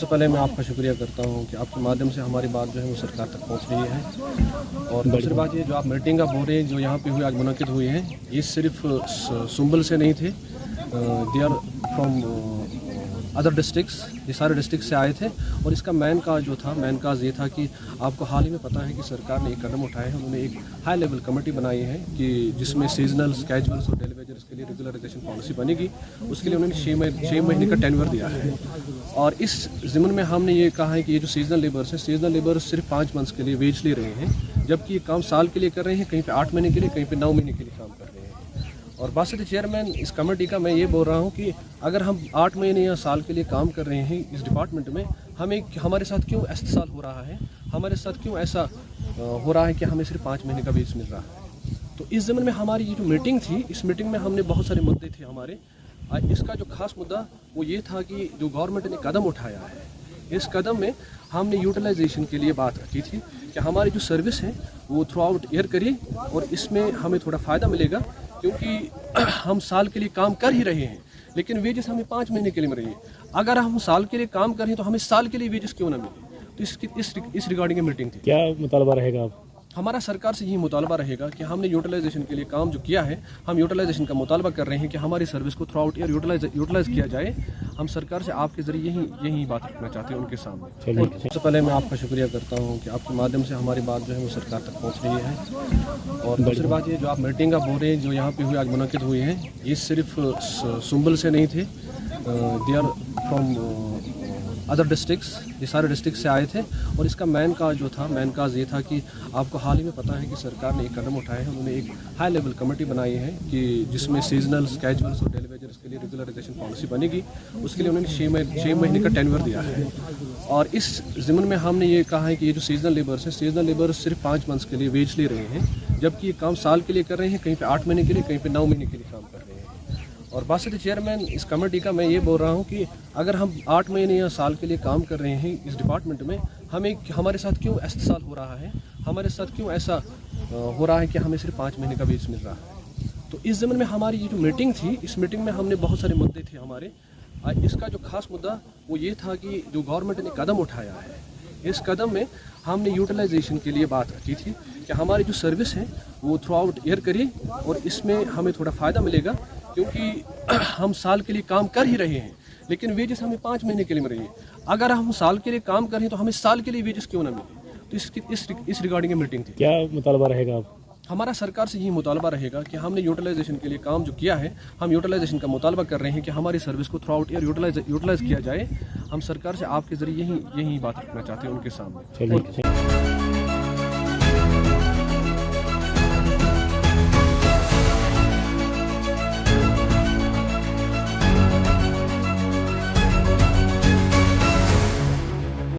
सबसे पहले मैं आपका शुक्रिया करता हूं कि आपके माध्यम से हमारी बात जो है वो सरकार तक पहुंच रही है। और दूसरी बात ये जो आप मीटिंग आप बोल रहे हैं जो यहाँ पे हुई आज मुनक़िद हुई है, ये सिर्फ सुंबल से नहीं थे, they are from other districts, ये सारे डिस्ट्रिक्ट से आए थे। और इसका मेन काज ये था कि आपको हाल ही में पता है कि सरकार ने एक कदम उठाए हैं। उन्होंने एक हाई लेवल कमेटी बनाई है कि जिसमें सीजनल्स, कैजुअल्स और डेली वेजर्स के लिए रेगुलराइजेशन पॉलिसी बनेगी। उसके लिए उन्होंने 6 महीने का टेन्योर दिया है। और इस ज़िम्मन में हमने ये कहा है कि ये जो सीजनल लेबर्स हैं, सीजनल लेबर्स सिर्फ 5 मंथ्स के लिए वेज ले रहे हैं, जबकि ये काम साल के लिए कर रहे हैं, कहीं पे 8 महीने के लिए, कहीं पे 9 महीने के लिए काम कर रहे हैं। और बासित चेयरमैन इस कमेटी का मैं ये बोल रहा हूँ कि अगर हम 8 महीने या साल के लिए काम कर रहे हैं इस डिपार्टमेंट में, हमारे साथ क्यों इस्तेसाल हो रहा है, हमारे साथ क्यों ऐसा हो रहा है कि हमें सिर्फ 5 महीने का वेज मिल रहा है। तो इस ज़मीन में हमारी ये जो मीटिंग थी, इस मीटिंग में हमने बहुत सारे मुद्दे थे हमारे। इसका जो खास मुद्दा वो ये था कि जो गवर्नमेंट ने कदम उठाया है, इस कदम में हमने यूटिलाइजेशन के लिए बात रखी थी कि हमारी जो सर्विस है वो थ्रू आउट ईयर करिए और इसमें हमें थोड़ा फ़ायदा मिलेगा, क्योंकि हम साल के लिए काम कर ही रहे हैं लेकिन वेजेस हमें 5 महीने के लिए मिल रही है। अगर हम साल के लिए काम कर रहे हैं तो हमें साल के लिए वेजेस क्यों ना मिले। तो इस रिगार्डिंग मीटिंग थी। क्या मुतालबा रहेगा आप? हमारा सरकार से यही मुतालबा रहेगा कि हमने यूटिलाइजेशन के लिए काम जो किया है, हम यूटिलाइजेशन का मुतालबा कर रहे हैं कि हमारी सर्विस को थ्रू आउट ईयर यूटिलाइज किया जाए। हम सरकार से आपके ज़रिए यही बात रखना चाहते हैं उनके सामने। सबसे पहले मैं आपका शुक्रिया करता हूं कि आपके माध्यम से हमारी बात जो है वो सरकार तक पहुंच रही है। और दूसरी बात ये जो आप मीटिंग आप बोल रहे हैं जो यहाँ पे हुई आज मुनक़िद हुई है, ये सिर्फ सुंबल से नहीं थे, they are from other districts, ये सारे डिस्ट्रिक्ट से आए थे। और इसका मेन काज ये था कि आपको हाल ही में पता है कि सरकार ने एक कदम उठाए हैं। उन्होंने एक हाई लेवल कमेटी बनाई है कि जिसमें सीजनल्स, कैजुअल्स और डेली वेजर्स के लिए रेगुलराइजेशन पॉलिसी बनेगी। उसके लिए उन्होंने 6 महीने का टेन्योर दिया है। और इस ज़िम्मन में हमने ये कहा है कि ये जो सीजनल लेबर्स हैं, सीजनल लेबर्स सिर्फ 5 मंथ्स के लिए वेज ले रहे हैं, जबकि ये काम साल के लिए कर रहे हैं, कहीं पे 8 महीने के लिए, कहीं पे 9 महीने के लिए काम कर रहे हैं। और बासित चेयरमैन इस कमेटी का मैं ये बोल रहा हूँ कि अगर हम 8 महीने या साल के लिए काम कर रहे हैं इस डिपार्टमेंट में, हमारे साथ क्यों इस्तेसाल हो रहा है, हमारे साथ क्यों ऐसा हो रहा है कि हमें सिर्फ 5 महीने का वेज मिल रहा है। तो इस ज़मीन में हमारी ये जो मीटिंग थी, इस मीटिंग में हमने बहुत सारे मुद्दे थे हमारे। इसका जो खास मुद्दा वो ये था कि जो गवर्नमेंट ने कदम उठाया है, इस कदम में हमने यूटिलाइजेशन के लिए बात रखी थी कि हमारी जो सर्विस है वो थ्रू आउट ईयर करिए और इसमें हमें थोड़ा फ़ायदा मिलेगा, क्योंकि हम साल के लिए काम कर ही रहे हैं लेकिन वेजेस हमें 5 महीने के लिए मिल रही है। अगर हम साल के लिए काम कर रहे हैं तो हमें साल के लिए वेजेस क्यों ना मिले। तो इस रिगार्डिंग मीटिंग थी। क्या मुतालबा रहेगा आप? हमारा सरकार से यही मुतालबा रहेगा कि हमने यूटिलाइजेशन के लिए काम जो किया है, हम यूटिलाइजेशन का मुतालबा कर रहे हैं कि हमारी सर्विस को थ्रू आउट ईयर यूटिलाइज किया जाए। हम सरकार से आपके ज़रिए यही बात रखना चाहते हैं उनके सामने।